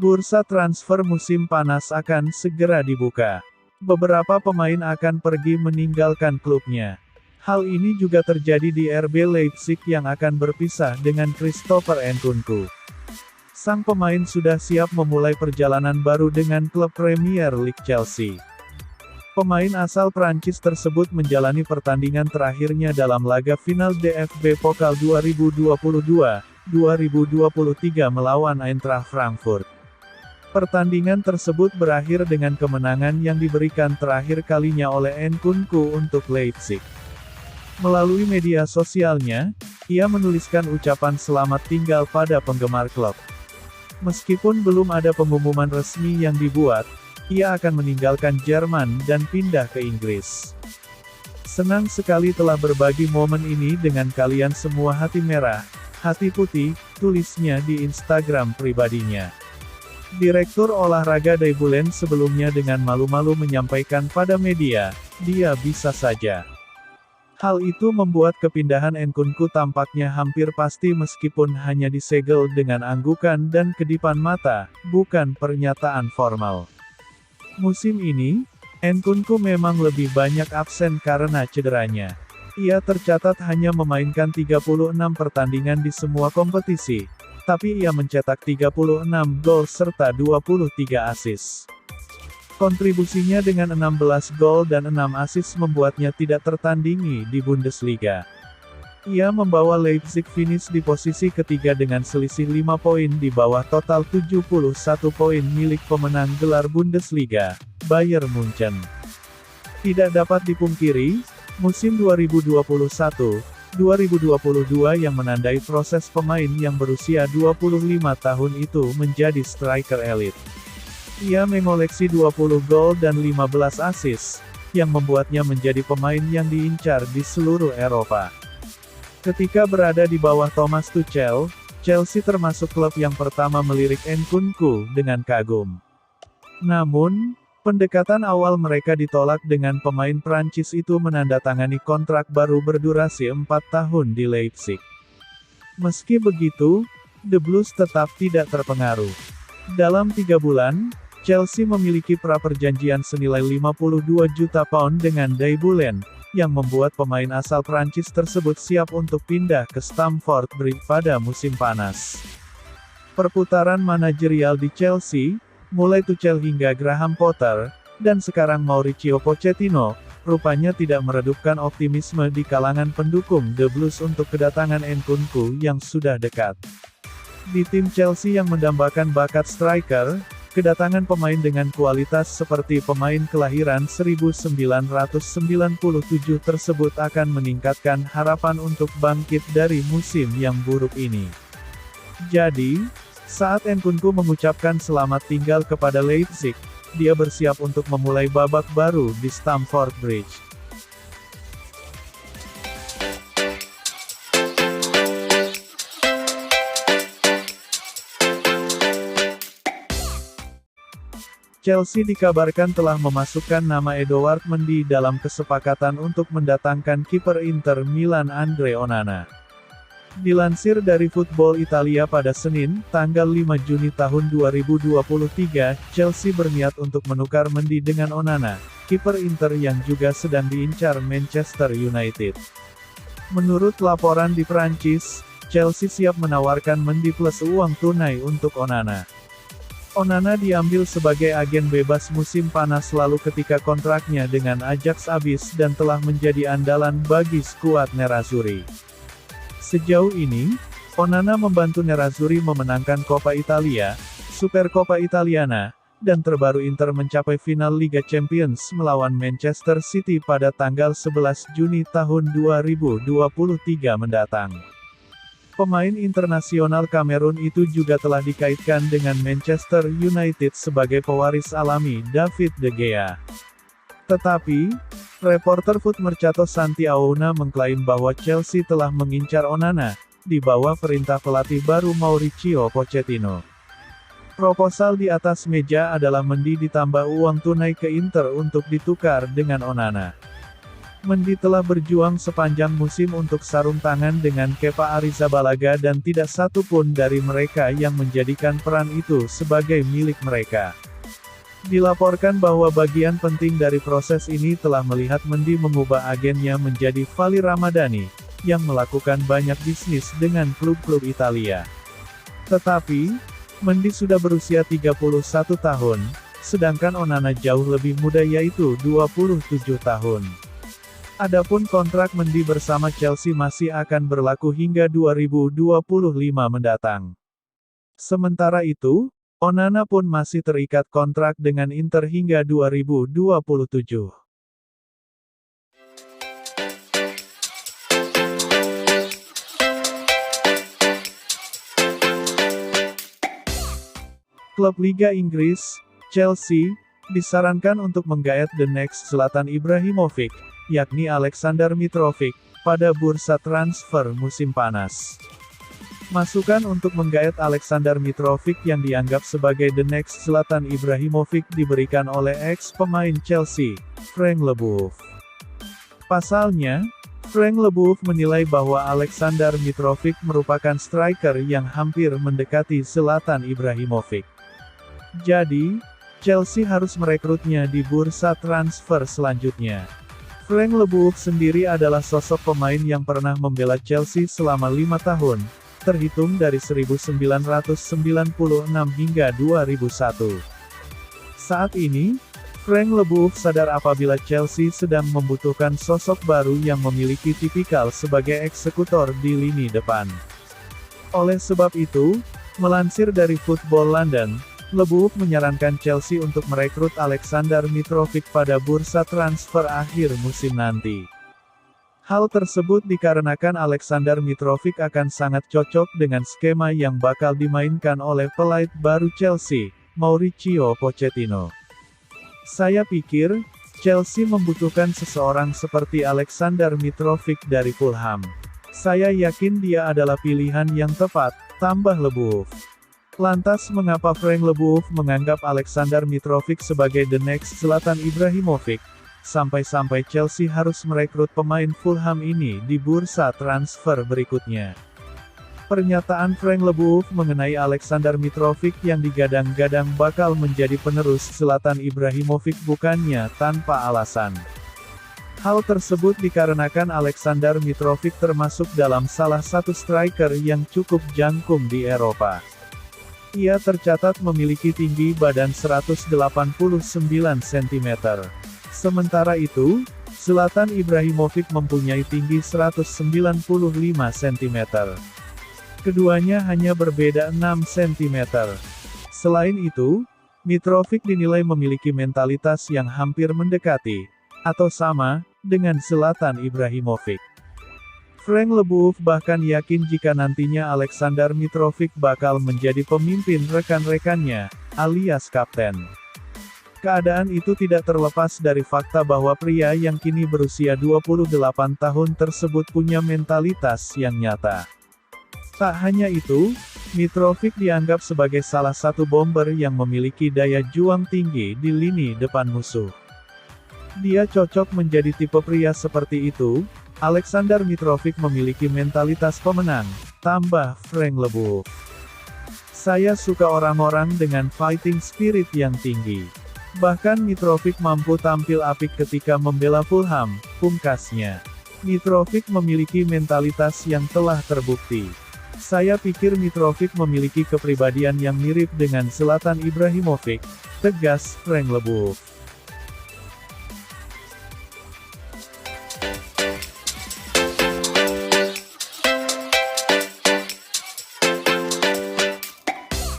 Bursa transfer musim panas akan segera dibuka. Beberapa pemain akan pergi meninggalkan klubnya. Hal ini juga terjadi di RB Leipzig yang akan berpisah dengan Christopher Nkunku. Sang pemain sudah siap memulai perjalanan baru dengan klub Premier League Chelsea. Pemain asal Prancis tersebut menjalani pertandingan terakhirnya dalam laga final DFB Pokal 2022-2023 melawan Eintracht Frankfurt. Pertandingan tersebut berakhir dengan kemenangan yang diberikan terakhir kalinya oleh Nkunku untuk Leipzig. Melalui media sosialnya, ia menuliskan ucapan selamat tinggal pada penggemar klub. Meskipun belum ada pengumuman resmi yang dibuat, ia akan meninggalkan Jerman dan pindah ke Inggris. Senang sekali telah berbagi momen ini dengan kalian semua hati merah, hati putih, tulisnya di Instagram pribadinya. Direktur olahraga Daibulen sebelumnya dengan malu-malu menyampaikan pada media, dia bisa saja. Hal itu membuat kepindahan Nkunku tampaknya hampir pasti meskipun hanya disegel dengan anggukan dan kedipan mata, bukan pernyataan formal. Musim ini, Nkunku memang lebih banyak absen karena cederanya. Ia tercatat hanya memainkan 36 pertandingan di semua kompetisi, tapi ia mencetak 36 gol serta 23 assist. Kontribusinya dengan 16 gol dan 6 assist membuatnya tidak tertandingi di Bundesliga. Ia membawa Leipzig finish di posisi ketiga dengan selisih 5 poin di bawah total 71 poin milik pemenang gelar Bundesliga, Bayern Munchen. Tidak dapat dipungkiri, musim 2021-2022 yang menandai proses pemain yang berusia 25 tahun itu menjadi striker elit. Ia mengoleksi 20 gol dan 15 assist, yang membuatnya menjadi pemain yang diincar di seluruh Eropa. Ketika berada di bawah Thomas Tuchel, Chelsea termasuk klub yang pertama melirik Nkunku dengan kagum. Namun, pendekatan awal mereka ditolak dengan pemain Prancis itu menandatangani kontrak baru berdurasi 4 tahun di Leipzig. Meski begitu, The Blues tetap tidak terpengaruh. Dalam 3 bulan, Chelsea memiliki praperjanjian senilai 52 juta pound dengan Daibulen, yang membuat pemain asal Prancis tersebut siap untuk pindah ke Stamford Bridge pada musim panas. Perputaran manajerial di Chelsea, mulai Tuchel hingga Graham Potter, dan sekarang Mauricio Pochettino, rupanya tidak meredupkan optimisme di kalangan pendukung The Blues untuk kedatangan Nkunku yang sudah dekat. Di tim Chelsea yang mendambakan bakat striker, kedatangan pemain dengan kualitas seperti pemain kelahiran 1997 tersebut akan meningkatkan harapan untuk bangkit dari musim yang buruk ini. Jadi, saat Nkunku mengucapkan selamat tinggal kepada Leipzig, dia bersiap untuk memulai babak baru di Stamford Bridge. Chelsea dikabarkan telah memasukkan nama Edouard Mendy dalam kesepakatan untuk mendatangkan kiper Inter Milan Andre Onana. Dilansir dari Football Italia pada Senin, tanggal 5 Juni tahun 2023, Chelsea berniat untuk menukar Mendy dengan Onana, kiper Inter yang juga sedang diincar Manchester United. Menurut laporan di Prancis, Chelsea siap menawarkan Mendy plus uang tunai untuk Onana. Onana diambil sebagai agen bebas musim panas lalu ketika kontraknya dengan Ajax habis dan telah menjadi andalan bagi skuad Nerazzurri. Sejauh ini, Onana membantu Nerazzurri memenangkan Coppa Italia, Supercoppa Italiana, dan terbaru Inter mencapai final Liga Champions melawan Manchester City pada tanggal 11 Juni tahun 2023 mendatang. Pemain internasional Kamerun itu juga telah dikaitkan dengan Manchester United sebagai pewaris alami David De Gea. Tetapi, reporter Foot Mercato Santi Aouna mengklaim bahwa Chelsea telah mengincar Onana, di bawah perintah pelatih baru Mauricio Pochettino. Proposal di atas meja adalah Mendy ditambah uang tunai ke Inter untuk ditukar dengan Onana. Mendy telah berjuang sepanjang musim untuk sarung tangan dengan Kepa Arrizabalaga dan tidak satu pun dari mereka yang menjadikan peran itu sebagai milik mereka. Dilaporkan bahwa bagian penting dari proses ini telah melihat Mendy mengubah agennya menjadi Fali Ramadhani, yang melakukan banyak bisnis dengan klub-klub Italia. Tetapi, Mendy sudah berusia 31 tahun, sedangkan Onana jauh lebih muda yaitu 27 tahun. Adapun kontrak Mendy bersama Chelsea masih akan berlaku hingga 2025 mendatang. Sementara itu, Onana pun masih terikat kontrak dengan Inter hingga 2027. Klub Liga Inggris, Chelsea, disarankan untuk menggait the next Zlatan Ibrahimovic, yakni Aleksandar Mitrovic, pada bursa transfer musim panas. Masukan untuk menggait Aleksandar Mitrovic yang dianggap sebagai the next Zlatan Ibrahimovic diberikan oleh ex-pemain Chelsea, Frank Leboeuf. Pasalnya, Frank Leboeuf menilai bahwa Aleksandar Mitrovic merupakan striker yang hampir mendekati Zlatan Ibrahimovic. Jadi, Chelsea harus merekrutnya di bursa transfer selanjutnya. Frank Leboeuf sendiri adalah sosok pemain yang pernah membela Chelsea selama 5 tahun, terhitung dari 1996 hingga 2001. Saat ini, Frank Leboeuf sadar apabila Chelsea sedang membutuhkan sosok baru yang memiliki tipikal sebagai eksekutor di lini depan. Oleh sebab itu, melansir dari Football London, Leboeuf menyarankan Chelsea untuk merekrut Aleksandar Mitrovic pada bursa transfer akhir musim nanti. Hal tersebut dikarenakan Aleksandar Mitrovic akan sangat cocok dengan skema yang bakal dimainkan oleh pelaid baru Chelsea, Mauricio Pochettino. Saya pikir, Chelsea membutuhkan seseorang seperti Aleksandar Mitrovic dari Fulham. Saya yakin dia adalah pilihan yang tepat, tambah Leboeuf. Lantas mengapa Frank Leboeuf menganggap Aleksandar Mitrovic sebagai the next Zlatan Ibrahimovic, sampai-sampai Chelsea harus merekrut pemain Fulham ini di bursa transfer berikutnya? Pernyataan Frank Leboeuf mengenai Aleksandar Mitrovic yang digadang-gadang bakal menjadi penerus Zlatan Ibrahimovic bukannya tanpa alasan. Hal tersebut dikarenakan Aleksandar Mitrovic termasuk dalam salah satu striker yang cukup jangkung di Eropa. Ia tercatat memiliki tinggi badan 189 cm. Sementara itu, Zlatan Ibrahimovic mempunyai tinggi 195 cm. Keduanya hanya berbeda 6 cm. Selain itu, Mitrovic dinilai memiliki mentalitas yang hampir mendekati, atau sama, dengan Zlatan Ibrahimovic. Frank Leboeuf bahkan yakin jika nantinya Aleksandar Mitrovic bakal menjadi pemimpin rekan-rekannya, alias kapten. Keadaan itu tidak terlepas dari fakta bahwa pria yang kini berusia 28 tahun tersebut punya mentalitas yang nyata. Tak hanya itu, Mitrovic dianggap sebagai salah satu bomber yang memiliki daya juang tinggi di lini depan musuh. Dia cocok menjadi tipe pria seperti itu. Aleksandar Mitrovic memiliki mentalitas pemenang, tambah Frank Leboeuf. Saya suka orang-orang dengan fighting spirit yang tinggi. Bahkan Mitrovic mampu tampil apik ketika membela Fulham, pungkasnya. Mitrovic memiliki mentalitas yang telah terbukti. Saya pikir Mitrovic memiliki kepribadian yang mirip dengan Zlatan Ibrahimovic, tegas Frank Leboeuf.